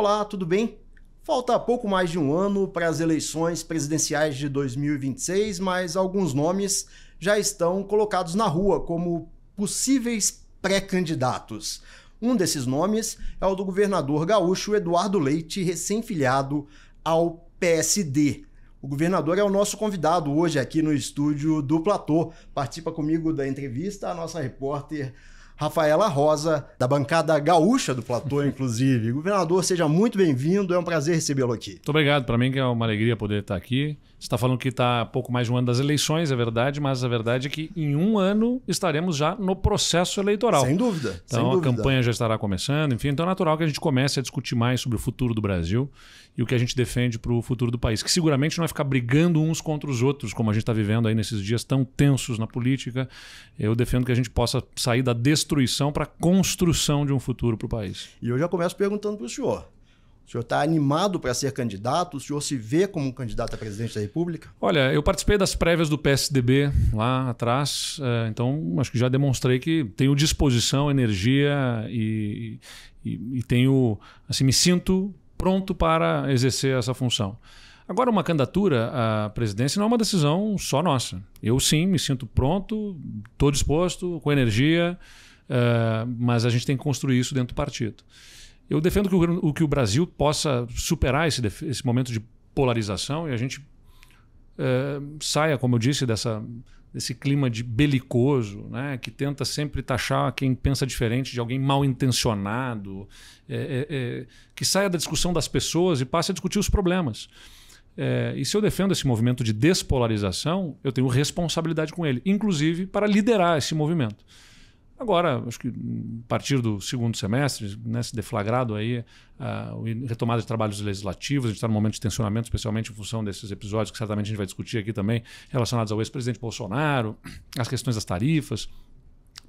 Olá, tudo bem? Falta pouco mais de um ano para as eleições presidenciais de 2026, mas alguns nomes já estão colocados na rua como possíveis pré-candidatos. Um desses nomes é o do governador gaúcho Eduardo Leite, recém-filiado ao PSD. O governador é o nosso convidado hoje aqui no estúdio do Platô. Participa comigo da entrevista a nossa repórter Rafaela Rosa, da bancada gaúcha do Platô, inclusive. Governador, seja muito bem-vindo, é um prazer recebê-lo aqui. Muito obrigado, para mim que é uma alegria poder estar aqui. Você está falando que está pouco mais de um ano das eleições, é verdade, mas a verdade é que em um ano estaremos já no processo eleitoral. Sem dúvida. Então sem dúvida. A campanha já estará começando, enfim, então é natural que a gente comece a discutir mais sobre o futuro do Brasil e o que a gente defende para o futuro do país, que seguramente não é ficar brigando uns contra os outros, como a gente está vivendo aí nesses dias tão tensos na política. Eu defendo que a gente possa sair da destruição para a construção de um futuro para o país. E eu já começo perguntando para o senhor. O senhor está animado para ser candidato? O senhor se vê como um candidato a presidente da República? Olha, eu participei das prévias do PSDB lá atrás, então acho que já demonstrei que tenho disposição, energia e tenho, assim, me sinto pronto para exercer essa função. Agora, uma candidatura à presidência não é uma decisão só nossa. Eu sim me sinto pronto, estou disposto, com energia, mas a gente tem que construir isso dentro do partido. Eu defendo que o Brasil possa superar esse momento de polarização e a gente saia, como eu disse, desse clima de belicoso, né, que tenta sempre taxar quem pensa diferente de alguém mal intencionado, que saia da discussão das pessoas e passe a discutir os problemas. E se eu defendo esse movimento de despolarização, eu tenho responsabilidade com ele, inclusive para liderar esse movimento. Agora, acho que a partir do segundo semestre, né, se deflagrado aí a retomada de trabalhos legislativos, a gente está num momento de tensionamento, especialmente em função desses episódios que certamente a gente vai discutir aqui também, relacionados ao ex-presidente Bolsonaro, as questões das tarifas.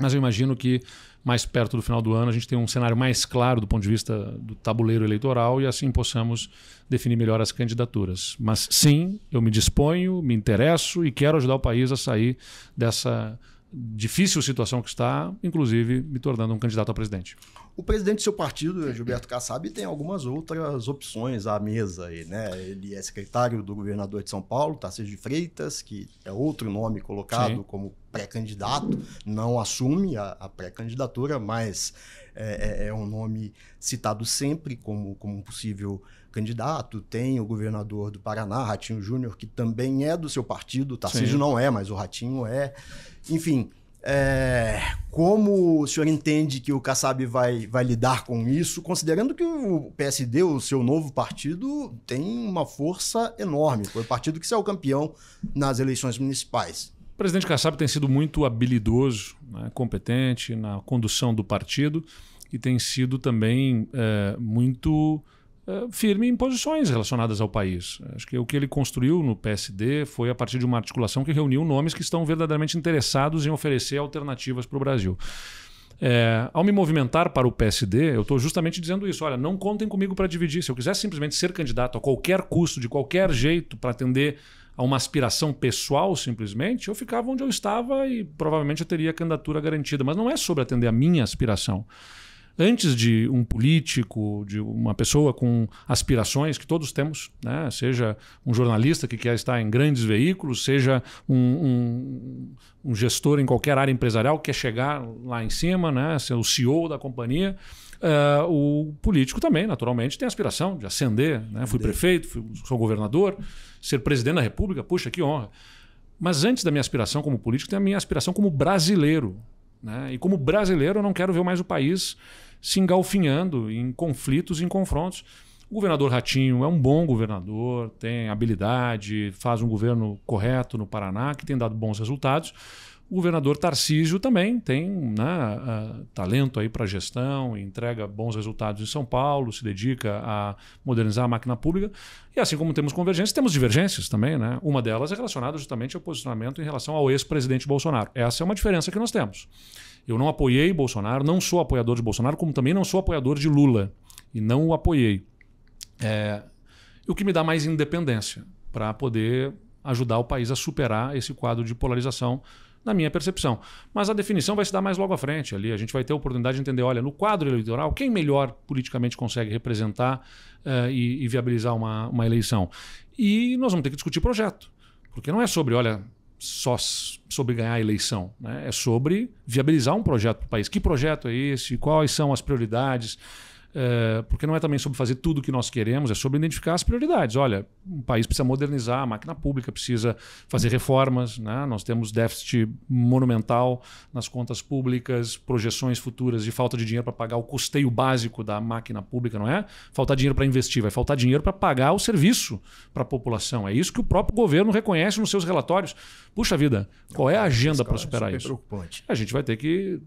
Mas eu imagino que mais perto do final do ano a gente tem um cenário mais claro do ponto de vista do tabuleiro eleitoral e assim possamos definir melhor as candidaturas. Mas sim, eu me disponho, me interesso e quero ajudar o país a sair dessa difícil situação que está, inclusive me tornando um candidato a presidente. O presidente do seu partido, Gilberto Kassab, tem algumas outras opções à mesa aí, né? Ele é secretário do governador de São Paulo, Tarcísio de Freitas, que é outro nome colocado Sim. como pré-candidato, não assume a pré-candidatura, mas é um nome citado sempre como um possível candidato. Tem o governador do Paraná, Ratinho Júnior, que também é do seu partido. O Tarcísio não é, mas o Ratinho é. Enfim, como o senhor entende que o Kassab vai lidar com isso, considerando que o PSD, o seu novo partido, tem uma força enorme. Foi o partido que saiu campeão nas eleições municipais. O presidente Kassab tem sido muito habilidoso, né, competente na condução do partido e tem sido também muito firme em posições relacionadas ao país. Acho que o que ele construiu no PSD foi a partir de uma articulação que reuniu nomes que estão verdadeiramente interessados em oferecer alternativas para o Brasil. Ao me movimentar para o PSD, eu estou justamente dizendo isso. Olha, não contem comigo para dividir. Se eu quiser simplesmente ser candidato a qualquer custo, de qualquer jeito, para atender a uma aspiração pessoal, simplesmente, eu ficava onde eu estava e provavelmente eu teria a candidatura garantida. Mas não é sobre atender a minha aspiração. Antes de um político, de uma pessoa com aspirações que todos temos, né? Seja um jornalista que quer estar em grandes veículos, seja um gestor em qualquer área empresarial que quer chegar lá em cima, né? Ser o CEO da companhia, o político também, naturalmente, tem a aspiração de ascender. Né? Fui prefeito, sou governador, ser presidente da República, puxa, que honra. Mas antes da minha aspiração como político, tem a minha aspiração como brasileiro. Né? E como brasileiro, eu não quero ver mais o país se engalfinhando em conflitos e em confrontos. O governador Ratinho é um bom governador, tem habilidade, faz um governo correto no Paraná, que tem dado bons resultados. O governador Tarcísio também tem, né, talento aí para gestão, entrega bons resultados em São Paulo, se dedica a modernizar a máquina pública. E assim como temos convergências, temos divergências também. Né? Uma delas é relacionada justamente ao posicionamento em relação ao ex-presidente Bolsonaro. Essa é uma diferença que nós temos. Eu não apoiei Bolsonaro, não sou apoiador de Bolsonaro, como também não sou apoiador de Lula. E não o apoiei. O que me dá mais independência para poder ajudar o país a superar esse quadro de polarização na minha percepção. Mas a definição vai se dar mais logo à frente. Ali a gente vai ter a oportunidade de entender, olha, no quadro eleitoral, quem melhor politicamente consegue representar e viabilizar uma eleição. E nós vamos ter que discutir projeto. Porque não é sobre, olha, só sobre ganhar a eleição, né? É sobre viabilizar um projeto para o país. Que projeto é esse? Quais são as prioridades? Porque não é também sobre fazer tudo o que nós queremos, é sobre identificar as prioridades. Olha, o país precisa modernizar, a máquina pública precisa fazer reformas, né? Nós temos déficit monumental nas contas públicas, projeções futuras de falta de dinheiro para pagar o custeio básico da máquina pública, não é? Faltar dinheiro para investir, vai faltar dinheiro para pagar o serviço para a população. É isso que o próprio governo reconhece nos seus relatórios. Puxa vida, qual é a agenda para superar isso? Preocupante. A gente vai ter que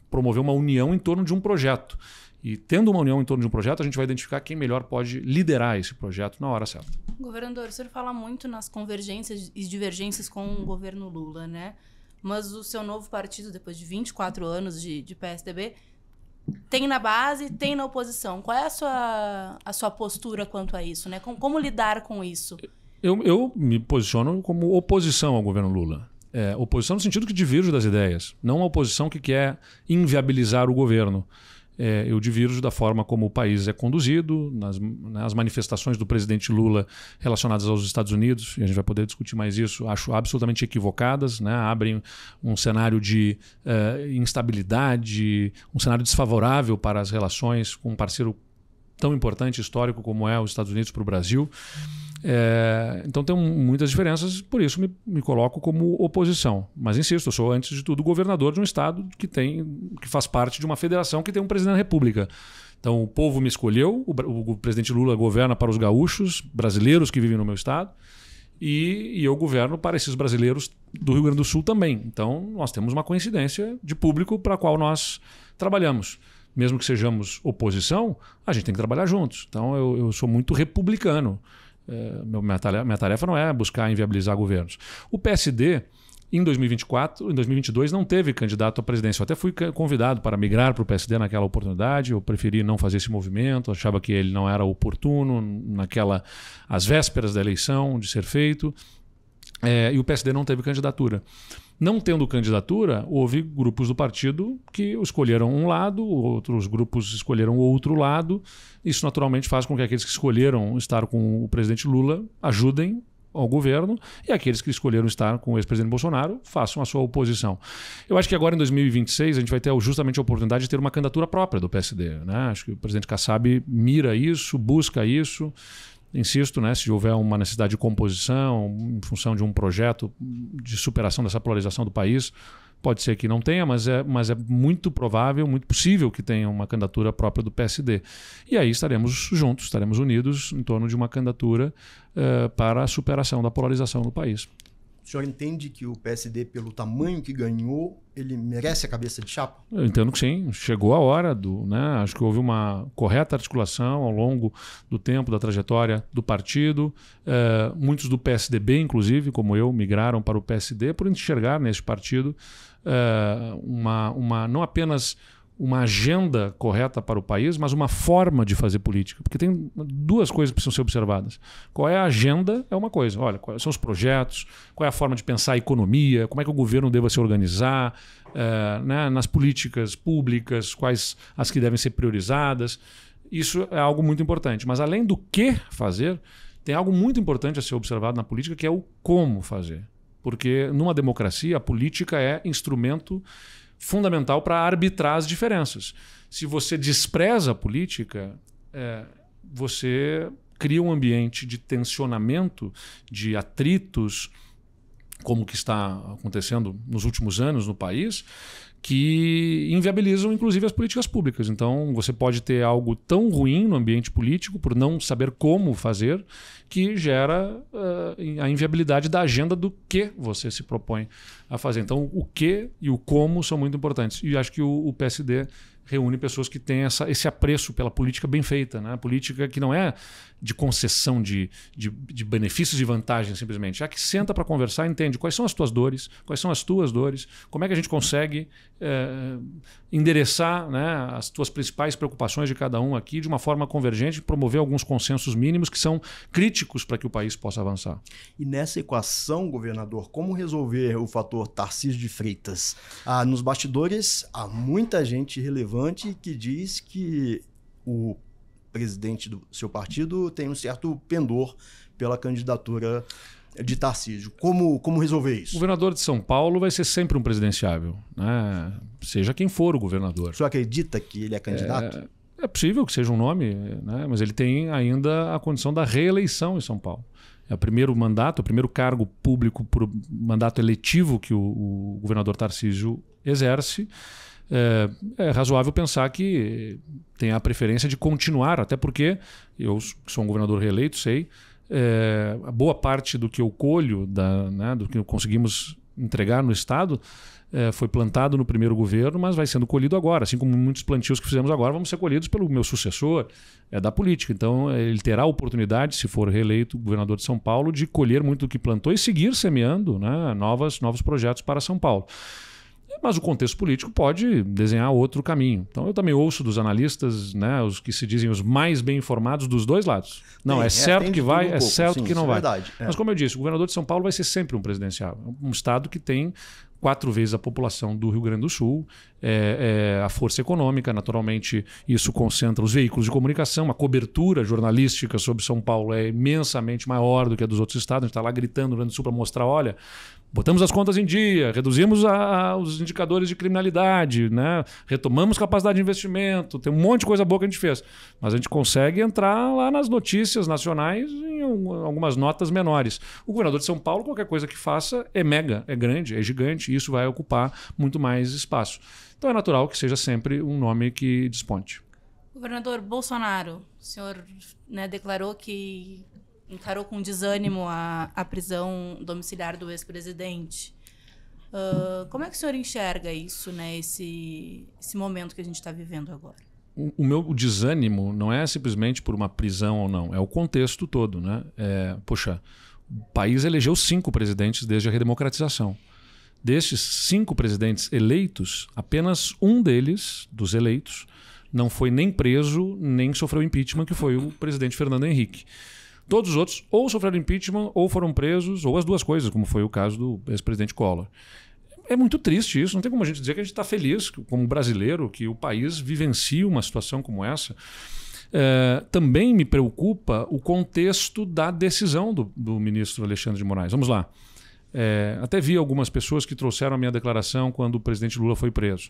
promover uma união em torno de um projeto. E tendo uma união em torno de um projeto, a gente vai identificar quem melhor pode liderar esse projeto na hora certa. Governador, o senhor fala muito nas convergências e divergências com o governo Lula, né? Mas o seu novo partido, depois de 24 anos de PSDB, tem na base, tem na oposição. Qual é a sua postura quanto a isso, né? Como lidar com isso? Eu me posiciono como oposição ao governo Lula. Oposição no sentido que divirjo das ideias, não a oposição que quer inviabilizar o governo. Eu divirjo da forma como o país é conduzido, nas manifestações do presidente Lula relacionadas aos Estados Unidos, e a gente vai poder discutir mais isso, acho absolutamente equivocadas, né? Abrem um cenário de instabilidade, um cenário desfavorável para as relações com um parceiro tão importante, histórico como é os Estados Unidos para o Brasil. Então tem muitas diferenças, por isso me coloco como oposição. Mas insisto, eu sou, antes de tudo, governador de um estado que faz parte de uma federação que tem um presidente da República. Então o povo me escolheu, o presidente Lula governa para os gaúchos, brasileiros que vivem no meu estado, e eu governo para esses brasileiros do Rio Grande do Sul também. Então nós temos uma coincidência de público para a qual nós trabalhamos. Mesmo que sejamos oposição, a gente tem que trabalhar juntos. Então eu sou muito republicano. Minha tarefa não é buscar inviabilizar governos. O PSD, em 2022, não teve candidato à presidência. Eu até fui convidado para migrar para o PSD naquela oportunidade. Eu preferi não fazer esse movimento, achava que ele não era oportuno às vésperas da eleição de ser feito. E o PSD não teve candidatura. Não tendo candidatura, houve grupos do partido que escolheram um lado, outros grupos escolheram outro lado. Isso naturalmente faz com que aqueles que escolheram estar com o presidente Lula ajudem ao governo e aqueles que escolheram estar com o ex-presidente Bolsonaro façam a sua oposição. Eu acho que agora em 2026 a gente vai ter justamente a oportunidade de ter uma candidatura própria do PSD, né? Acho que o presidente Kassab mira isso, busca isso. Insisto, né, se houver uma necessidade de composição em função de um projeto de superação dessa polarização do país, pode ser que não tenha, mas é muito provável, muito possível que tenha uma candidatura própria do PSD. E aí estaremos juntos, estaremos unidos em torno de uma candidatura para a superação da polarização no país. O senhor entende que o PSD, pelo tamanho que ganhou, ele merece a cabeça de chapa? Eu entendo que sim. Chegou a hora né? Acho que houve uma correta articulação ao longo do tempo, da trajetória do partido. Muitos do PSDB, inclusive, como eu, migraram para o PSD por enxergar nesse partido não apenas uma agenda correta para o país, mas uma forma de fazer política. Porque tem duas coisas que precisam ser observadas. Qual é a agenda é uma coisa. Olha, quais são os projetos, qual é a forma de pensar a economia, como é que o governo deva se organizar, né, nas políticas públicas, quais as que devem ser priorizadas. Isso é algo muito importante. Mas além do que fazer, tem algo muito importante a ser observado na política, que é o como fazer. Porque numa democracia, a política é instrumento fundamental para arbitrar as diferenças. Se você despreza a política, você cria um ambiente de tensionamento, de atritos, como que está acontecendo nos últimos anos no país, que inviabilizam inclusive as políticas públicas. Então você pode ter algo tão ruim no ambiente político por não saber como fazer, que gera a inviabilidade da agenda do que você se propõe a fazer. Então o que e o como são muito importantes. E acho que o PSD reúne pessoas que têm esse apreço pela política bem feita, né? A política que não é de concessão de benefícios e vantagens, simplesmente. Já que senta para conversar, entende quais são as tuas dores, quais são as tuas dores, como é que a gente consegue endereçar, né, as tuas principais preocupações de cada um aqui de uma forma convergente, promover alguns consensos mínimos que são críticos para que o país possa avançar. E nessa equação, governador, como resolver o fator Tarcísio de Freitas? Nos bastidores, há muita gente relevante que diz que o presidente do seu partido tem um certo pendor pela candidatura de Tarcísio. Como resolver isso? O governador de São Paulo vai ser sempre um presidenciável, né? Seja quem for o governador. O senhor acredita que ele é candidato? É possível que seja um nome, né? Mas ele tem ainda a condição da reeleição em São Paulo. É o primeiro mandato, o primeiro cargo público por mandato eletivo que o governador Tarcísio exerce. É razoável pensar que tem a preferência de continuar, até porque eu sou um governador reeleito, sei, a boa parte do que eu colho, do que conseguimos entregar no Estado, foi plantado no primeiro governo, mas vai sendo colhido agora. Assim como muitos plantios que fizemos agora vão ser colhidos pelo meu sucessor da política. Então, ele terá a oportunidade, se for reeleito governador de São Paulo, de colher muito do que plantou e seguir semeando, né, novos projetos para São Paulo. Mas o contexto político pode desenhar outro caminho. Então eu também ouço dos analistas, né, os que se dizem os mais bem informados dos dois lados. Não, é certo que vai, é certo que não vai. Mas como eu disse, o governador de São Paulo vai ser sempre um presidencial. Um estado que tem 4 vezes a população do Rio Grande do Sul, a força econômica, naturalmente isso concentra os veículos de comunicação, a cobertura jornalística sobre São Paulo é imensamente maior do que a dos outros estados. A gente está lá gritando no Rio Grande do Sul para mostrar, olha, botamos as contas em dia, reduzimos os indicadores de criminalidade, né? Retomamos capacidade de investimento, tem um monte de coisa boa que a gente fez. Mas a gente consegue entrar lá nas notícias nacionais em algumas notas menores. O governador de São Paulo, qualquer coisa que faça é mega, é grande, é gigante, e isso vai ocupar muito mais espaço. Então é natural que seja sempre um nome que desponte. Governador Bolsonaro, o senhor, né, declarou que encarou com desânimo a prisão domiciliar do ex-presidente. Como é que o senhor enxerga isso, né, esse momento que a gente está vivendo agora? O meu desânimo não é simplesmente por uma prisão ou não, é o contexto todo, né? Poxa, o país elegeu 5 presidentes desde a redemocratização. Destes 5 presidentes eleitos, apenas um deles, dos eleitos, não foi nem preso, nem sofreu impeachment, que foi o presidente Fernando Henrique. Todos os outros ou sofreram impeachment, ou foram presos, ou as duas coisas, como foi o caso do ex-presidente Collor. É muito triste isso, não tem como a gente dizer que a gente está feliz, como brasileiro, que o país vivencie uma situação como essa. Também me preocupa o contexto da decisão do ministro Alexandre de Moraes. Vamos lá. Até vi algumas pessoas que trouxeram a minha declaração quando o presidente Lula foi preso.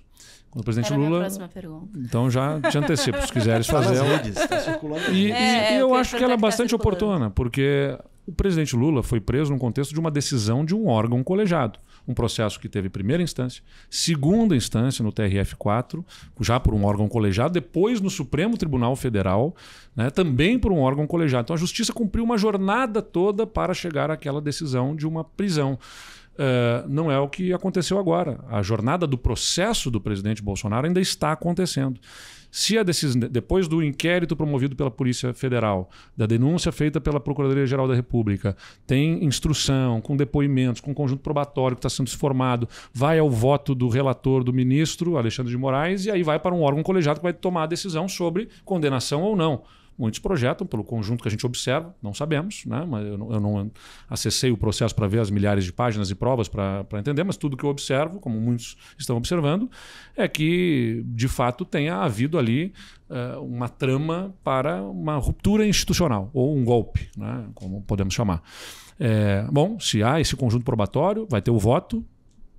Quando o presidente Lula... Era a minha próxima pergunta. Então já te antecipo, se quiseres fazer ela. Está circulando. E eu acho que ela é bastante oportuna, porque o presidente Lula foi preso no contexto de uma decisão de um órgão colegiado. Um processo que teve primeira instância, segunda instância no TRF4, já por um órgão colegiado, depois no Supremo Tribunal Federal, né, também por um órgão colegiado. Então a Justiça cumpriu uma jornada toda para chegar àquela decisão de uma prisão. Não é o que aconteceu agora. A jornada do processo do presidente Bolsonaro ainda está acontecendo. Se a decisão, depois do inquérito promovido pela Polícia Federal, da denúncia feita pela Procuradoria-Geral da República, tem instrução, com depoimentos, com conjunto probatório que está sendo formado, vai ao voto do relator, do ministro Alexandre de Moraes, e aí vai para um órgão colegiado que vai tomar a decisão sobre condenação ou não. Muitos projetam, pelo conjunto que a gente observa, não sabemos, né? Mas eu não acessei o processo para ver as milhares de páginas e provas para entender, mas tudo que eu observo, como muitos estão observando, é que, de fato, tenha havido ali uma trama para uma ruptura institucional, ou um golpe, né? Como podemos chamar. Bom, se há esse conjunto probatório, vai ter o voto,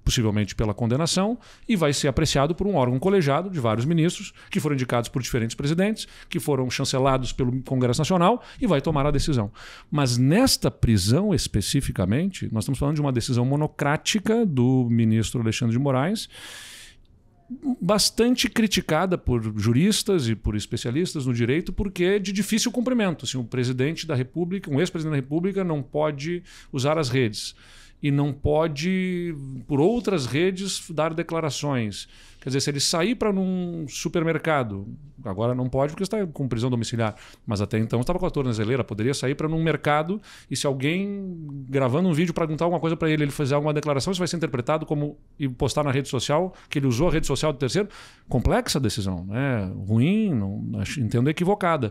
possivelmente pela condenação, e vai ser apreciado por um órgão colegiado de vários ministros que foram indicados por diferentes presidentes, que foram chancelados pelo Congresso Nacional, e vai tomar a decisão. Mas nesta prisão especificamente, nós estamos falando de uma decisão monocrática do ministro Alexandre de Moraes, bastante criticada por juristas e por especialistas no direito, porque é de difícil cumprimento. Assim, o presidente da República, um ex-presidente da República, não pode usar as redes. e não pode, por outras redes, dar declarações. Quer dizer, se ele sair para num supermercado, agora não pode porque está com prisão domiciliar, mas até então estava com a tornozeleira, poderia sair para num mercado e se alguém gravando um vídeo perguntar alguma coisa para ele, ele fazer alguma declaração, isso vai ser interpretado como e postar na rede social que ele usou a rede social do terceiro. Complexa a decisão, né? Ruim, entendo equivocada.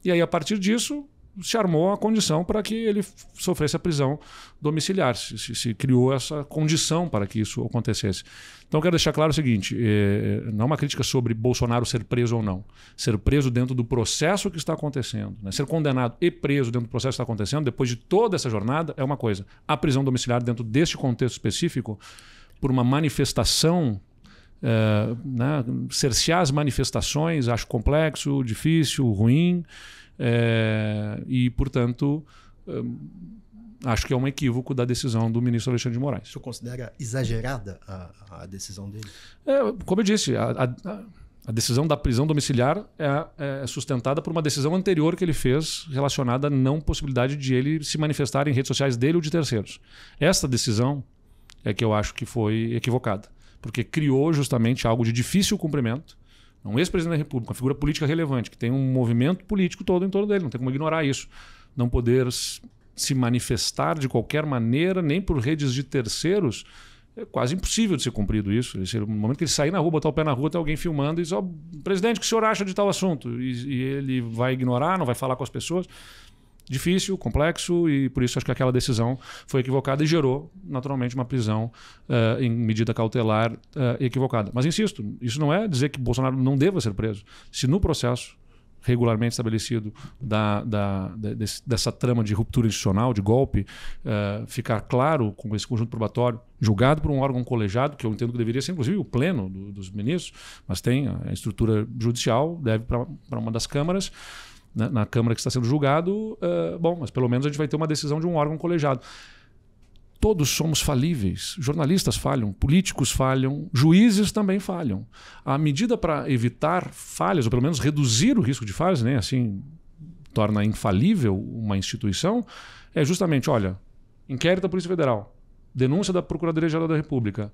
E aí, a partir disso, se armou a condição para que ele sofresse a prisão domiciliar. Se criou essa condição para que isso acontecesse. Então, eu quero deixar claro o seguinte, não é uma crítica sobre Bolsonaro ser preso ou não. Ser preso dentro do processo que está acontecendo. Né? Ser condenado e preso dentro do processo que está acontecendo, depois de toda essa jornada, é uma coisa. A prisão domiciliar dentro deste contexto específico, por uma manifestação, né? Cercear as manifestações, acho complexo, difícil, ruim, e, portanto, acho que é um equívoco da decisão do ministro Alexandre de Moraes. O senhor considera exagerada a decisão dele? Como eu disse, a decisão da prisão domiciliar é sustentada por uma decisão anterior que ele fez relacionada à não possibilidade de ele se manifestar em redes sociais dele ou de terceiros. Esta decisão é que eu acho que foi equivocada, porque criou justamente algo de difícil cumprimento. Um ex-presidente da República, uma figura política relevante, que tem um movimento político todo em torno dele, não tem como ignorar isso. Não poder se manifestar de qualquer maneira, nem por redes de terceiros, é quase impossível de ser cumprido isso. No momento que ele sair na rua, botar o pé na rua, tem alguém filmando e diz: presidente, o que o senhor acha de tal assunto? E ele vai ignorar, não vai falar com as pessoas. Difícil, complexo, e por isso acho que aquela decisão foi equivocada e gerou, naturalmente, uma prisão em medida cautelar equivocada. Mas insisto, isso não é dizer que Bolsonaro não deva ser preso. Se no processo regularmente estabelecido dessa trama de ruptura institucional, de golpe, ficar claro com esse conjunto probatório, julgado por um órgão colegiado, que eu entendo que deveria ser inclusive o pleno dos ministros, mas tem a estrutura judicial, deve para uma das câmaras, na Câmara que está sendo julgado, mas pelo menos a gente vai ter uma decisão de um órgão colegiado. Todos somos falíveis. Jornalistas falham, políticos falham, juízes também falham. A medida para evitar falhas, ou pelo menos reduzir o risco de falhas, né, assim torna infalível uma instituição, é justamente, olha, inquérito da Polícia Federal, denúncia da Procuradoria-Geral da República,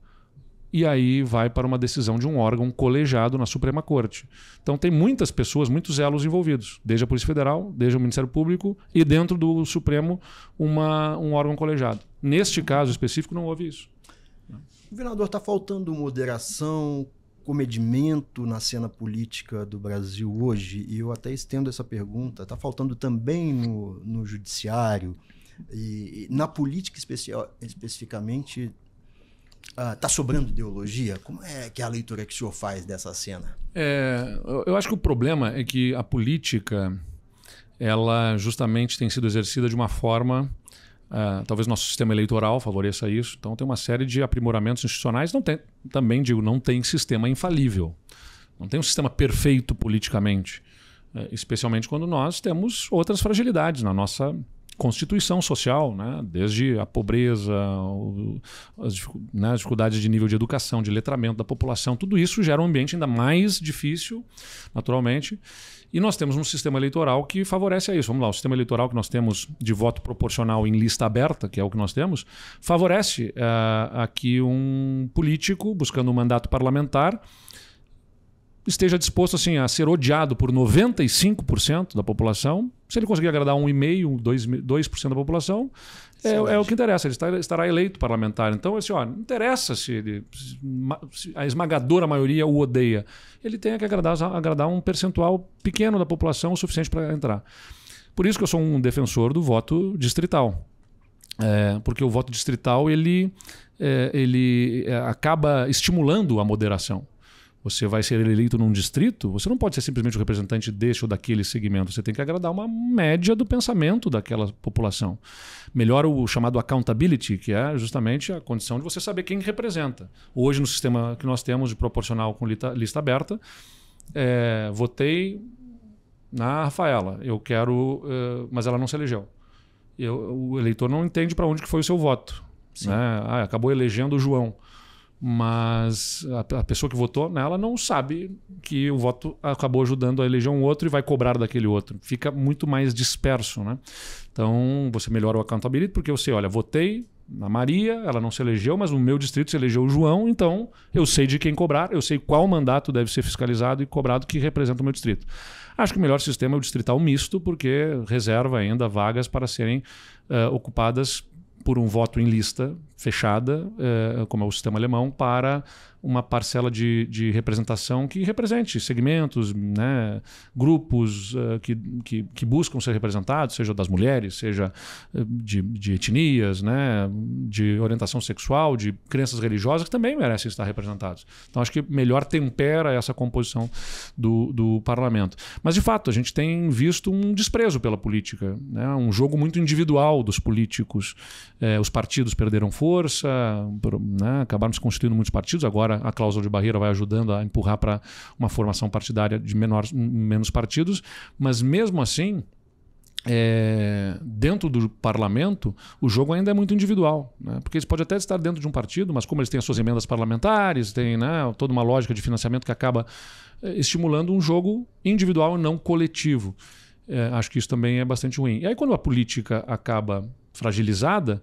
e aí vai para uma decisão de um órgão colegiado na Suprema Corte. Então tem muitas pessoas, muitos elos envolvidos, desde a Polícia Federal, desde o Ministério Público e dentro do Supremo um órgão colegiado. Neste caso específico não houve isso. Governador, está faltando moderação, comedimento na cena política do Brasil hoje? E eu até estendo essa pergunta. Está faltando também no judiciário e na política especificamente. Está sobrando ideologia? Como é que é a leitura que o senhor faz dessa cena? Eu acho que o problema é que a política ela justamente tem sido exercida de uma forma... talvez nosso sistema eleitoral favoreça isso. Então tem uma série de aprimoramentos institucionais. Não tem sistema infalível. Não tem um sistema perfeito politicamente. Especialmente quando nós temos outras fragilidades na nossa constituição social, né? Desde a pobreza, as dificuldades de nível de educação, de letramento da população, tudo isso gera um ambiente ainda mais difícil, naturalmente. E nós temos um sistema eleitoral que favorece a isso. Vamos lá, o sistema eleitoral que nós temos de voto proporcional em lista aberta, que é o que nós temos, favorece a que um político buscando um mandato parlamentar esteja disposto assim, a ser odiado por 95% da população. Se ele conseguir agradar 1,5%, 2% da população, é o que interessa. Ele estará eleito parlamentar. Então, assim, não interessa se a esmagadora maioria o odeia. Ele tem que agradar um percentual pequeno da população o suficiente para entrar. Por isso que eu sou um defensor do voto distrital. Porque o voto distrital ele acaba estimulando a moderação. Você vai ser eleito num distrito, você não pode ser simplesmente o representante deste ou daquele segmento. Você tem que agradar uma média do pensamento daquela população. Melhora o chamado accountability, que é justamente a condição de você saber quem representa. Hoje, no sistema que nós temos de proporcional com lista aberta, votei na Rafaela. Eu quero... mas ela não se elegeu. O eleitor não entende para onde que foi o seu voto. Né? Acabou elegendo o João. Mas a pessoa que votou nela não sabe que o voto acabou ajudando a eleger um outro e vai cobrar daquele outro. Fica muito mais disperso, né? Então, você melhora o accountability porque você, olha, votei na Maria, ela não se elegeu, mas no meu distrito se elegeu o João, então eu sei de quem cobrar, eu sei qual mandato deve ser fiscalizado e cobrado que representa o meu distrito. Acho que o melhor sistema é o distrital misto, porque reserva ainda vagas para serem ocupadas por um voto em lista fechada, como é o sistema alemão, para uma parcela de representação que represente segmentos, né, grupos que buscam ser representados, seja das mulheres, seja de etnias, né, de orientação sexual, de crenças religiosas, que também merecem estar representados. Então acho que melhor tempera essa composição do parlamento. Mas de fato a gente tem visto um desprezo pela política, né, um jogo muito individual dos políticos. Os partidos perderam força, né, acabaram se constituindo muitos partidos, agora a cláusula de barreira vai ajudando a empurrar para uma formação partidária de menos partidos, mas mesmo assim, dentro do parlamento, o jogo ainda é muito individual, né? Porque eles podem até estar dentro de um partido, mas como eles têm as suas emendas parlamentares, tem, né, toda uma lógica de financiamento que acaba estimulando um jogo individual e não coletivo. Acho que isso também é bastante ruim. E aí quando a política acaba fragilizada,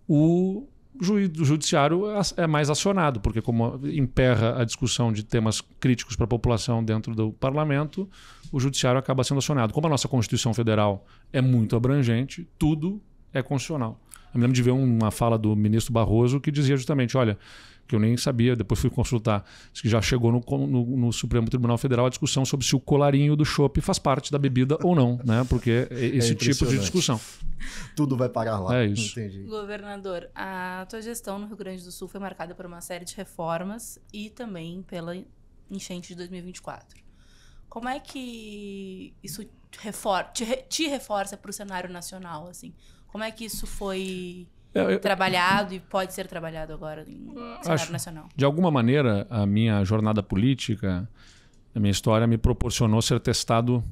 o judiciário é mais acionado, porque como emperra a discussão de temas críticos para a população dentro do parlamento, o judiciário acaba sendo acionado. Como a nossa Constituição Federal é muito abrangente, tudo é constitucional. Eu me lembro de ver uma fala do ministro Barroso que dizia justamente, olha, que eu nem sabia, depois fui consultar, que já chegou no Supremo Tribunal Federal a discussão sobre se o colarinho do chopp faz parte da bebida ou não, né? Porque esse tipo de discussão. Tudo vai parar lá. É isso. Entendi. Governador, a tua gestão no Rio Grande do Sul foi marcada por uma série de reformas e também pela enchente de 2024. Como é que isso te reforça para o cenário nacional, assim? Como é que isso foi trabalhado e pode ser trabalhado agora em cenário nacional? De alguma maneira, a minha jornada política, a minha história me proporcionou ser testado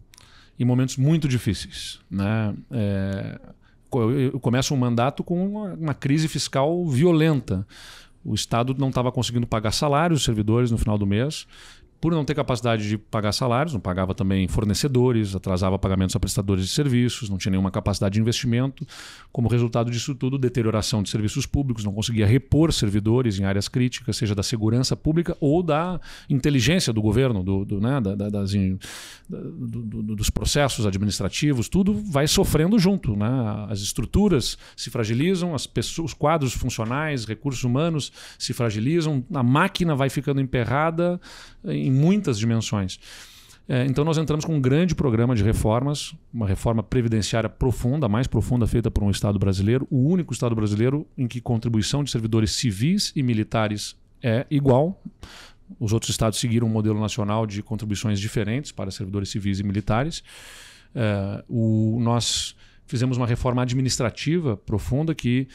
em momentos muito difíceis, né? Eu começo um mandato com uma crise fiscal violenta. O Estado não estava conseguindo pagar salários dos servidores no final do mês. Por não ter capacidade de pagar salários, não pagava também fornecedores, atrasava pagamentos a prestadores de serviços, não tinha nenhuma capacidade de investimento. Como resultado disso tudo, deterioração de serviços públicos, não conseguia repor servidores em áreas críticas, seja da segurança pública ou da inteligência do governo, dos processos administrativos, tudo vai sofrendo junto, né? As estruturas se fragilizam, os quadros funcionais, recursos humanos se fragilizam, a máquina vai ficando emperrada em muitas dimensões. Então nós entramos com um grande programa de reformas, uma reforma previdenciária profunda, a mais profunda feita por um Estado brasileiro, o único Estado brasileiro em que contribuição de servidores civis e militares é igual. Os outros estados seguiram um modelo nacional de contribuições diferentes para servidores civis e militares. Nós fizemos uma reforma administrativa profunda que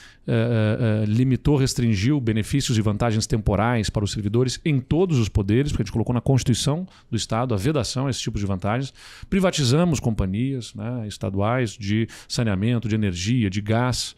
limitou, restringiu benefícios e vantagens temporais para os servidores em todos os poderes, porque a gente colocou na Constituição do Estado a vedação a esse tipo de vantagens. Privatizamos companhias, né, estaduais de saneamento, de energia, de gás.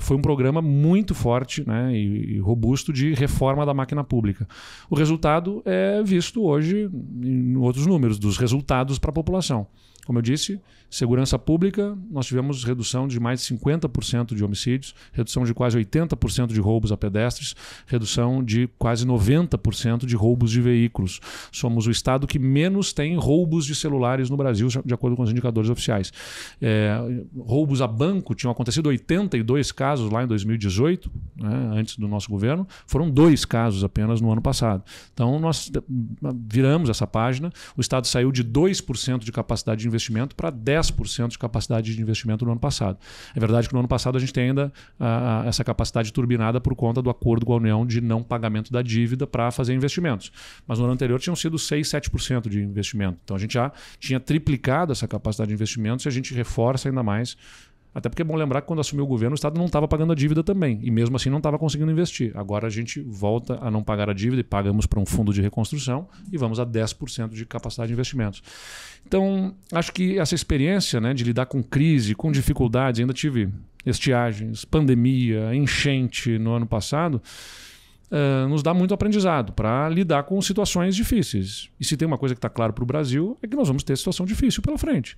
Foi um programa muito forte, né, e robusto de reforma da máquina pública. O resultado é visto hoje em outros números, dos resultados para a população. Como eu disse, segurança pública, nós tivemos redução de mais de 50% de homicídios, redução de quase 80% de roubos a pedestres, redução de quase 90% de roubos de veículos. Somos o estado que menos tem roubos de celulares no Brasil, de acordo com os indicadores oficiais. Roubos a banco, tinham acontecido 82 casos lá em 2018, né, antes do nosso governo, foram 2 casos apenas no ano passado. Então nós viramos essa página, o estado saiu de 2% de capacidade de investimento para 10% de capacidade de investimento no ano passado. É verdade que no ano passado a gente tem ainda essa capacidade turbinada por conta do acordo com a União de não pagamento da dívida para fazer investimentos. Mas no ano anterior tinham sido 6%, 7% de investimento. Então a gente já tinha triplicado essa capacidade de investimentos e a gente reforça ainda mais. Até porque é bom lembrar que quando assumiu o governo, o Estado não estava pagando a dívida também. E mesmo assim não estava conseguindo investir. Agora a gente volta a não pagar a dívida e pagamos para um fundo de reconstrução e vamos a 10% de capacidade de investimentos. Então, acho que essa experiência, né, de lidar com crise, com dificuldades, ainda tive estiagens, pandemia, enchente no ano passado, nos dá muito aprendizado para lidar com situações difíceis. E se tem uma coisa que está claro para o Brasil, é que nós vamos ter situação difícil pela frente,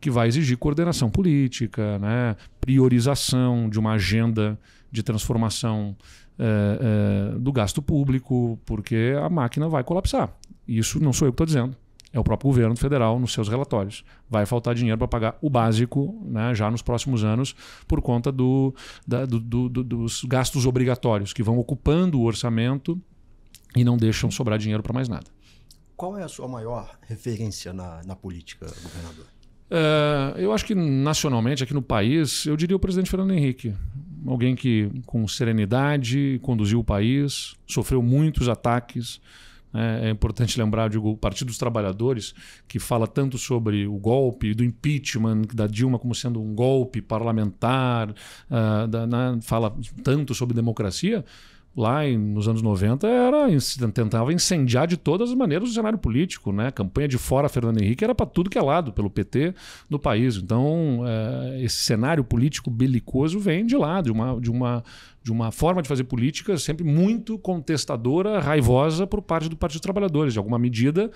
que vai exigir coordenação política, né, priorização de uma agenda de transformação do gasto público, porque a máquina vai colapsar. Isso não sou eu que estou dizendo. É o próprio governo federal nos seus relatórios. Vai faltar dinheiro para pagar o básico, né, já nos próximos anos por conta dos gastos obrigatórios que vão ocupando o orçamento e não deixam sobrar dinheiro para mais nada. Qual é a sua maior referência na política, governador? Eu acho que nacionalmente, aqui no país, eu diria o presidente Fernando Henrique. Alguém que com serenidade conduziu o país, sofreu muitos ataques. É importante lembrar do Partido dos Trabalhadores, que fala tanto sobre o golpe, do impeachment da Dilma como sendo um golpe parlamentar, fala tanto sobre democracia. Lá nos anos 90 tentava incendiar de todas as maneiras o cenário político, né? A campanha de fora Fernando Henrique era para tudo que é lado, pelo PT no país. Então, esse cenário político belicoso vem de lá, de uma forma de fazer política sempre muito contestadora, raivosa por parte do Partido dos Trabalhadores. De alguma medida,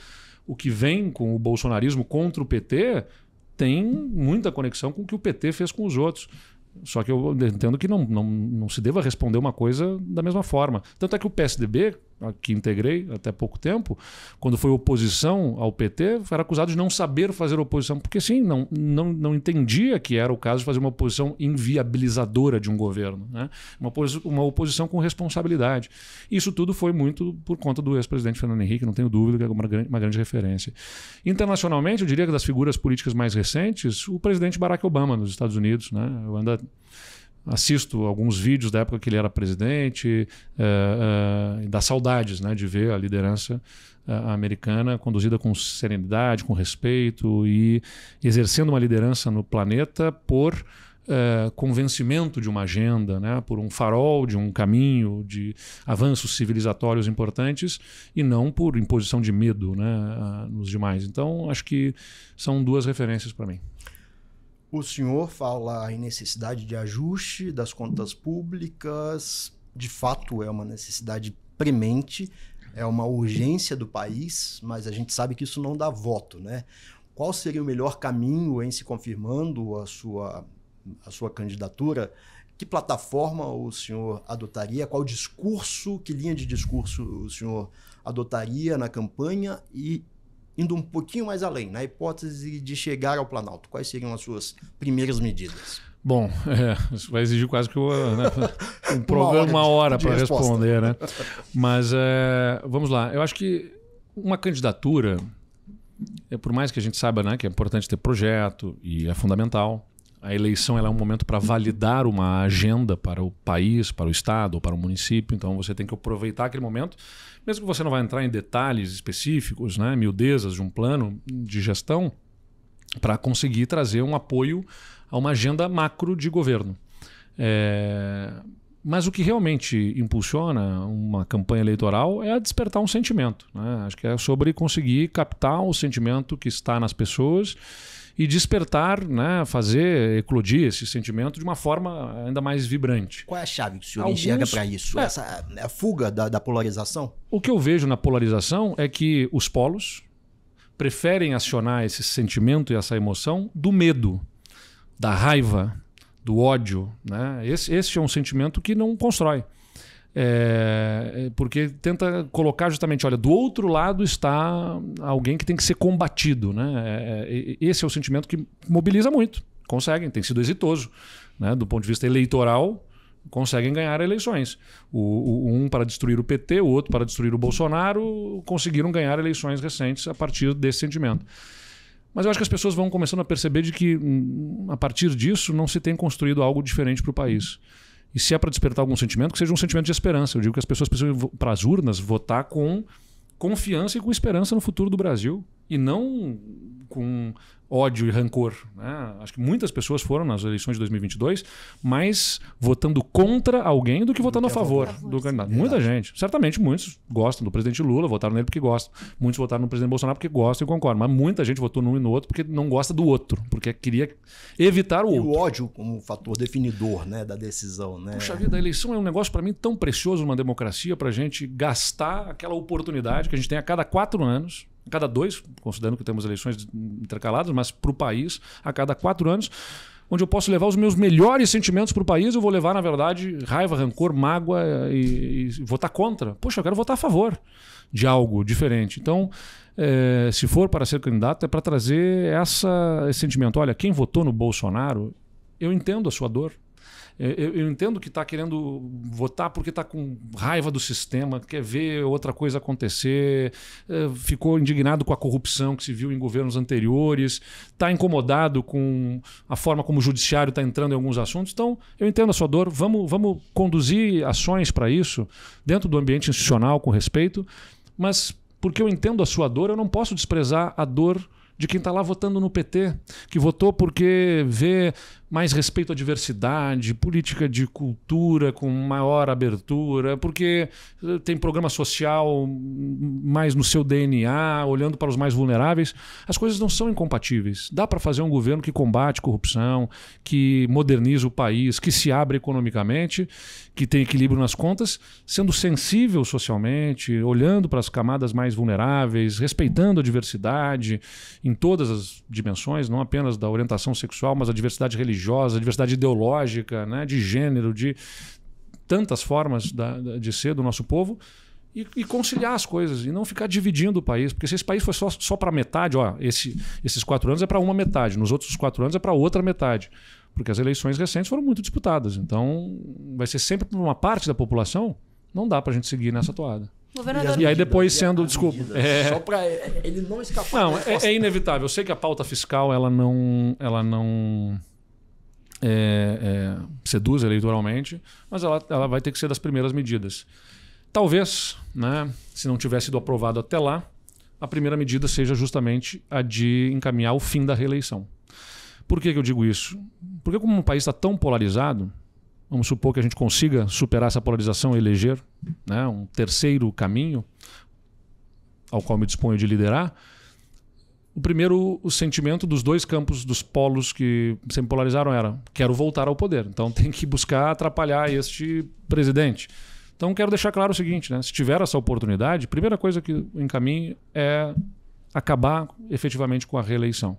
o que vem com o bolsonarismo contra o PT tem muita conexão com o que o PT fez com os outros. Só que eu entendo que não se deva responder uma coisa da mesma forma. Tanto é que o PSDB, que integrei até pouco tempo, quando foi oposição ao PT, era acusado de não saber fazer oposição, porque sim, não entendia que era o caso de fazer uma oposição inviabilizadora de um governo, né? Uma oposição com responsabilidade. Isso tudo foi muito por conta do ex-presidente Fernando Henrique, não tenho dúvida que é uma grande referência. Internacionalmente, eu diria que das figuras políticas mais recentes, o presidente Barack Obama nos Estados Unidos, né? Eu ainda assisto alguns vídeos da época que ele era presidente, dá saudades, né, de ver a liderança americana conduzida com serenidade, com respeito e exercendo uma liderança no planeta por convencimento de uma agenda, né, por um farol de um caminho de avanços civilizatórios importantes e não por imposição de medo, né, nos demais. Então, acho que são duas referências para mim. O senhor fala em necessidade de ajuste das contas públicas. De fato, é uma necessidade premente, é uma urgência do país, mas a gente sabe que isso não dá voto, né? Qual seria o melhor caminho em se confirmando a sua candidatura? Que plataforma o senhor adotaria? Qual discurso, que linha de discurso o senhor adotaria na campanha? E indo um pouquinho mais além, na hipótese de chegar ao Planalto, quais seriam as suas primeiras medidas? Bom, isso vai exigir quase que uma hora para responder, né? Mas vamos lá. Eu acho que uma candidatura, por mais que a gente saiba, né, que é importante ter projeto e é fundamental, a eleição ela é um momento para validar uma agenda para o país, para o estado ou para o município. Então você tem que aproveitar aquele momento, mesmo que você não vai entrar em detalhes específicos, né, miudezas de um plano de gestão, para conseguir trazer um apoio a uma agenda macro de governo. Mas o que realmente impulsiona uma campanha eleitoral é a despertar um sentimento, né? Acho que é sobre conseguir captar o sentimento que está nas pessoas e despertar, né, fazer eclodir esse sentimento de uma forma ainda mais vibrante. Qual é a chave que o senhor enxerga para isso? Essa é a fuga da polarização? O que eu vejo na polarização é que os polos preferem acionar esse sentimento e essa emoção do medo, da raiva, do ódio, né? Esse é um sentimento que não constrói. Porque tenta colocar justamente, olha, do outro lado está alguém que tem que ser combatido, né? Esse é o sentimento que mobiliza muito. Conseguem, tem sido exitoso, né? Do ponto de vista eleitoral, conseguem ganhar eleições. Um para destruir o PT, o outro para destruir o Bolsonaro, conseguiram ganhar eleições recentes a partir desse sentimento. Mas eu acho que as pessoas vão começando a perceber de que, a partir disso, não se tem construído algo diferente para o país. E se é para despertar algum sentimento, que seja um sentimento de esperança. Eu digo que as pessoas precisam ir para as urnas votar com confiança e com esperança no futuro do Brasil. E não com ódio e rancor, né? Acho que muitas pessoas foram nas eleições de 2022 mais votando contra alguém do que votando a favor do candidato. Muita gente. Certamente muitos gostam do presidente Lula, votaram nele porque gostam. Muitos votaram no presidente Bolsonaro porque gostam e concordam. Mas muita gente votou num e no outro porque não gosta do outro, porque queria evitar o outro. E o ódio como fator definidor, né, da decisão, né? Puxa vida, a eleição é um negócio para mim tão precioso numa democracia, para a gente gastar aquela oportunidade que a gente tem a cada 4 anos, a cada 2, considerando que temos eleições intercaladas, mas para o país, a cada 4 anos, onde eu posso levar os meus melhores sentimentos para o país, eu vou levar, na verdade, raiva, rancor, mágoa e votar contra. Poxa, eu quero votar a favor de algo diferente. Então, se for para ser candidato, é para trazer esse sentimento. Olha, quem votou no Bolsonaro, eu entendo a sua dor. Eu entendo que está querendo votar porque está com raiva do sistema, quer ver outra coisa acontecer, ficou indignado com a corrupção que se viu em governos anteriores, está incomodado com a forma como o judiciário está entrando em alguns assuntos. Então, eu entendo a sua dor, vamos conduzir ações para isso dentro do ambiente institucional, com respeito, mas porque eu entendo a sua dor, eu não posso desprezar a dor de quem está lá votando no PT, que votou porque vê mais respeito à diversidade, política de cultura com maior abertura, porque tem programa social mais no seu DNA, olhando para os mais vulneráveis. As coisas não são incompatíveis. Dá para fazer um governo que combate corrupção, que moderniza o país, que se abre economicamente, que tem equilíbrio nas contas, sendo sensível socialmente, olhando para as camadas mais vulneráveis, respeitando a diversidade em todas as dimensões, não apenas da orientação sexual, mas a diversidade religiosa, a diversidade ideológica, né, de gênero, de tantas formas de ser do nosso povo, e conciliar as coisas, e não ficar dividindo o país, porque se esse país for só para metade, esses 4 anos é para uma metade, nos outros 4 anos é para outra metade, porque as eleições recentes foram muito disputadas, então vai ser sempre por uma parte da população, não dá para a gente seguir nessa toada. E aí depois sendo, desculpa, só para ele não escapar. Não, é inevitável. Eu sei que a pauta fiscal ela não seduz eleitoralmente, mas ela vai ter que ser das primeiras medidas. Talvez, né, se não tivesse sido aprovado até lá, a primeira medida seja justamente a de encaminhar o fim da reeleição. Por que eu digo isso? Porque como um país está tão polarizado, vamos supor que a gente consiga superar essa polarização e eleger, né, um terceiro caminho ao qual me disponho de liderar. O sentimento dos dois campos, dos polos que sempre polarizaram era: quero voltar ao poder, então tem que buscar atrapalhar este presidente. Então quero deixar claro o seguinte, né, se tiver essa oportunidade, a primeira coisa que encaminho é acabar efetivamente com a reeleição.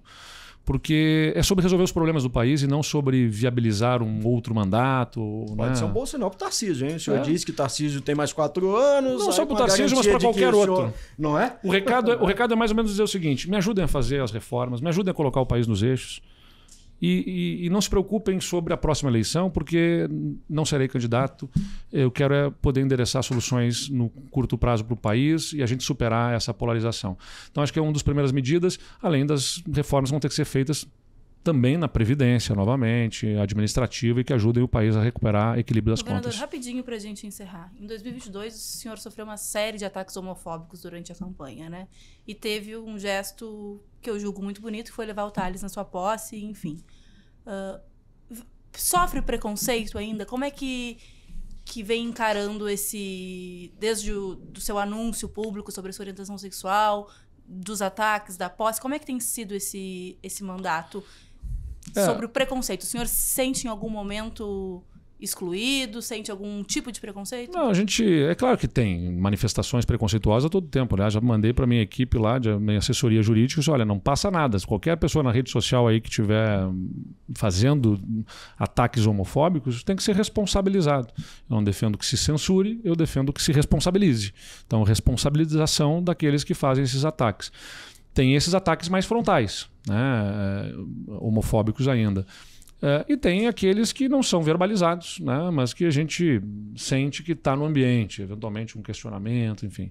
Porque é sobre resolver os problemas do país e não sobre viabilizar um outro mandato. Pode ser um bom sinal para o Tarcísio, hein? O senhor disse que o Tarcísio tem mais 4 anos. Não só para o Tarcísio, mas para qualquer outro. Senhor... Não é? O recado é mais ou menos dizer o seguinte: me ajudem a fazer as reformas, me ajudem a colocar o país nos eixos. E não se preocupem sobre a próxima eleição, porque não serei candidato. Eu quero poder endereçar soluções no curto prazo para o país e a gente superar essa polarização. Então, acho que é uma das primeiras medidas, além das reformas que vão ter que ser feitas também na Previdência, novamente, administrativa, e que ajudem o país a recuperar equilíbrio das contas. Rapidinho para a gente encerrar. Em 2022, o senhor sofreu uma série de ataques homofóbicos durante a campanha, né? E teve um gesto que eu julgo muito bonito, que foi levar o Thales na sua posse, enfim. Sofre preconceito ainda? Como é que vem encarando desde do seu anúncio público sobre a sua orientação sexual, dos ataques, da posse? Como é que tem sido esse mandato sobre o preconceito? O senhor se sente em algum momento excluído? Sente algum tipo de preconceito? Não, é claro que tem manifestações preconceituosas a todo tempo. Aliás, já mandei para minha equipe lá, de minha assessoria jurídica, olha, não passa nada. Se qualquer pessoa na rede social aí que estiver fazendo ataques homofóbicos tem que ser responsabilizado. Eu não defendo que se censure, eu defendo que se responsabilize. Então, responsabilização daqueles que fazem esses ataques. Tem esses ataques mais frontais, né, homofóbicos ainda. E tem aqueles que não são verbalizados, né, mas que a gente sente que está no ambiente, eventualmente um questionamento, enfim.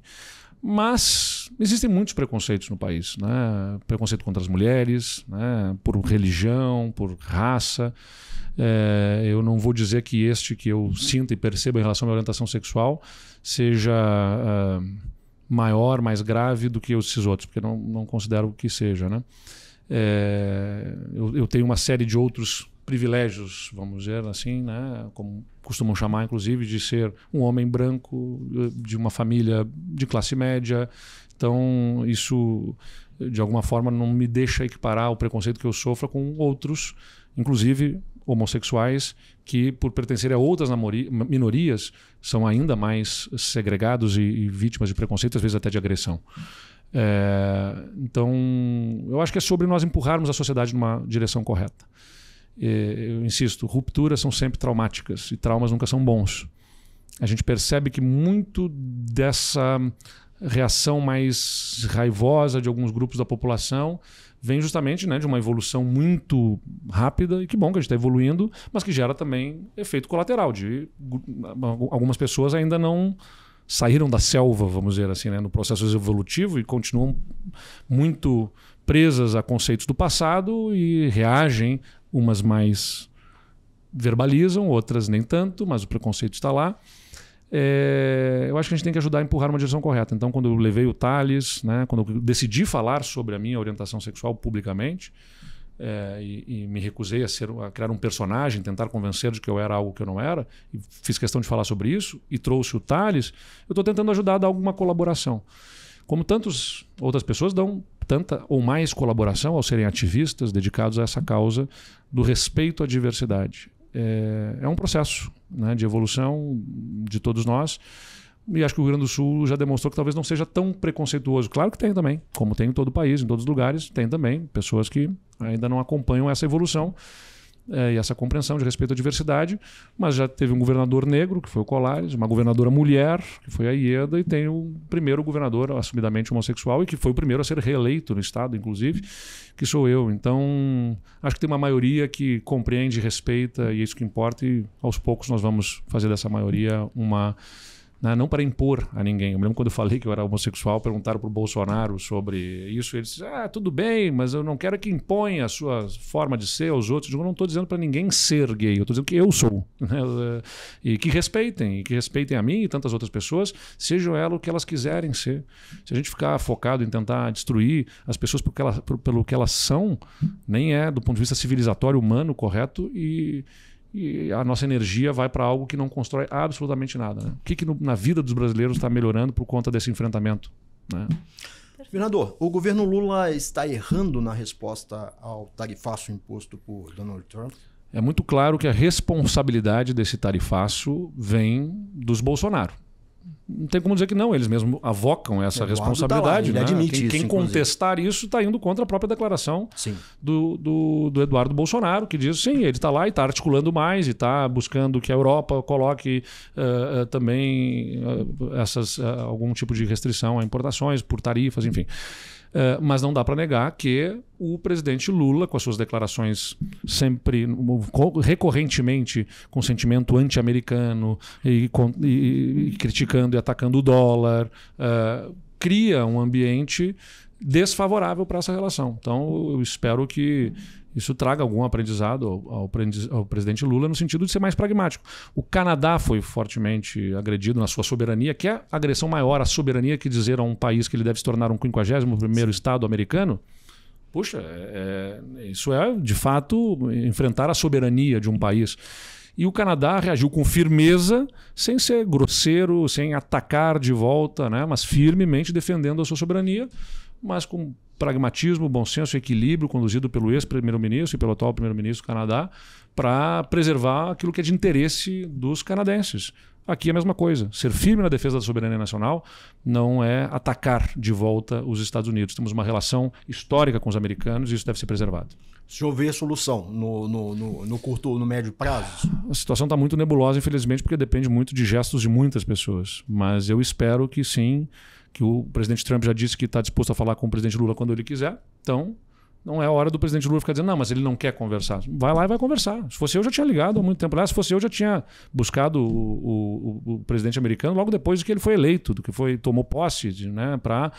Mas existem muitos preconceitos no país, né? Preconceito contra as mulheres, né, por religião, por raça. Eu não vou dizer que este que eu sinto e percebo em relação à minha orientação sexual seja maior, mais grave do que esses outros, porque não considero que seja, né? Eu tenho uma série de outros privilégios, vamos dizer assim, né? Como costumam chamar, inclusive, de ser um homem branco, de uma família de classe média. Então, isso, de alguma forma, não me deixa equiparar o preconceito que eu sofro com outros, inclusive homossexuais, que, por pertencerem a outras minorias, são ainda mais segregados e vítimas de preconceito, às vezes até de agressão. Então, eu acho que é sobre nós empurrarmos a sociedade numa direção correta. Eu insisto, rupturas são sempre traumáticas e traumas nunca são bons. A gente percebe que muito dessa reação mais raivosa de alguns grupos da população vem justamente, né, de uma evolução muito rápida, e que bom que a gente está evoluindo, mas que gera também efeito colateral de algumas pessoas ainda não saíram da selva, vamos dizer assim, né, no processo evolutivo, e continuam muito presas a conceitos do passado e reagem, umas mais verbalizam, outras nem tanto, mas o preconceito está lá. Eu acho que a gente tem que ajudar a empurrar uma direção correta. Então, quando eu levei o Thales, né, quando eu decidi falar sobre a minha orientação sexual publicamente, e me recusei a criar um personagem, tentar convencer de que eu era algo que eu não era, e fiz questão de falar sobre isso, e trouxe o Thales, eu estou tentando ajudar a dar alguma colaboração. Como tantas outras pessoas dão tanta ou mais colaboração ao serem ativistas dedicados a essa causa do respeito à diversidade. É um processo, né, de evolução de todos nós, e acho que o Rio Grande do Sul já demonstrou que talvez não seja tão preconceituoso. Claro que tem também, como tem em todo o país, em todos os lugares, tem também pessoas que ainda não acompanham essa evolução e essa compreensão de respeito à diversidade, mas já teve um governador negro, que foi o Colares, uma governadora mulher, que foi a Ieda, e tem o primeiro governador assumidamente homossexual e que foi o primeiro a ser reeleito no estado, inclusive, que sou eu. Então, acho que tem uma maioria que compreende, respeita, e é isso que importa, e aos poucos nós vamos fazer dessa maioria uma... Não para impor a ninguém. Eu me lembro quando eu falei que eu era homossexual, perguntaram para o Bolsonaro sobre isso, e ele disse, tudo bem, mas eu não quero que imponha a sua forma de ser aos outros. Eu não estou dizendo para ninguém ser gay, eu estou dizendo que eu sou. E que respeitem a mim e tantas outras pessoas, sejam elas o que elas quiserem ser. Se a gente ficar focado em tentar destruir as pessoas pelo que elas são, nem é do ponto de vista civilizatório, humano, correto, e a nossa energia vai para algo que não constrói absolutamente nada. Né? O que na vida dos brasileiros está melhorando por conta desse enfrentamento? Né? Governador, o governo Lula está errando na resposta ao tarifaço imposto por Donald Trump? É muito claro que a responsabilidade desse tarifaço vem dos Bolsonaro. Não tem como dizer que não, eles mesmos avocam essa responsabilidade. Tá lá, ele admite quem contestar isso está indo contra a própria declaração do Eduardo Bolsonaro, que diz sim, ele está lá e está articulando mais e está buscando que a Europa coloque também algum tipo de restrição a importações por tarifas, enfim. Mas não dá para negar que o presidente Lula, com as suas declarações sempre, recorrentemente, com sentimento anti-americano e criticando e atacando o dólar, cria um ambiente desfavorável para essa relação. Então, eu espero que isso traga algum aprendizado ao presidente Lula no sentido de ser mais pragmático. O Canadá foi fortemente agredido na sua soberania, que é a agressão maior à soberania que dizer a um país que ele deve se tornar um 51º estado americano. Puxa, isso é, de fato, enfrentar a soberania de um país. E o Canadá reagiu com firmeza, sem ser grosseiro, sem atacar de volta, né, mas firmemente defendendo a sua soberania, mas com pragmatismo, bom senso e equilíbrio, conduzido pelo ex-primeiro-ministro e pelo atual primeiro-ministro do Canadá, para preservar aquilo que é de interesse dos canadenses. Aqui é a mesma coisa. Ser firme na defesa da soberania nacional não é atacar de volta os Estados Unidos. Temos uma relação histórica com os americanos e isso deve ser preservado. O senhor vê solução no curto ou no médio prazo? A situação está muito nebulosa, infelizmente, porque depende muito de gestos de muitas pessoas. Mas eu espero que sim, que o presidente Trump já disse que está disposto a falar com o presidente Lula quando ele quiser. Então, não é hora do presidente Lula ficar dizendo, não, mas ele não quer conversar. Vai lá e vai conversar. Se fosse eu, já tinha ligado há muito tempo. Aliás, se fosse eu, já tinha buscado o presidente americano logo depois de que ele foi eleito, do que tomou posse, né, para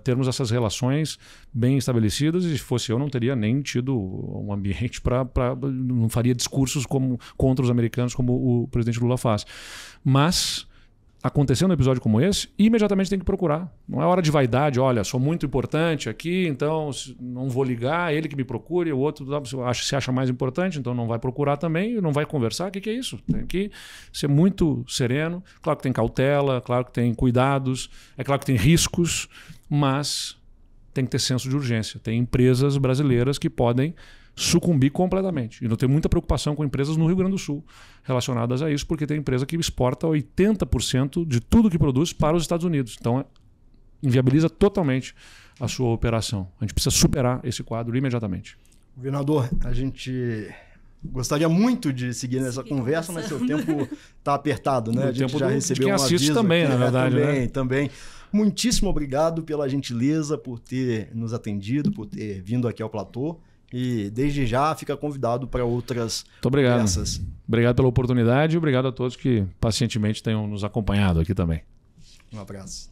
termos essas relações bem estabelecidas. E se fosse eu, não teria nem tido um ambiente não faria discursos contra os americanos como o presidente Lula faz. Mas acontecendo um episódio como esse, imediatamente tem que procurar. Não é hora de vaidade, olha, sou muito importante aqui, então não vou ligar, ele que me procure, o outro se acha mais importante, então não vai procurar também, não vai conversar. O que é isso? Tem que ser muito sereno. Claro que tem cautela, claro que tem cuidados, é claro que tem riscos, mas tem que ter senso de urgência. Tem empresas brasileiras que podem sucumbir completamente. E não tem muita preocupação com empresas no Rio Grande do Sul relacionadas a isso, porque tem empresa que exporta 80% de tudo que produz para os Estados Unidos. Então, inviabiliza totalmente a sua operação. A gente precisa superar esse quadro imediatamente. Governador, a gente gostaria muito de seguir nessa conversa, mas seu tempo está apertado, né? O a gente tempo já recebeu quem um assiste aviso também, aqui, na verdade. Também. Muitíssimo obrigado pela gentileza, por ter nos atendido, por ter vindo aqui ao platô. E desde já fica convidado para outras conversas. Obrigado pela oportunidade e obrigado a todos que pacientemente tenham nos acompanhado aqui também. Um abraço.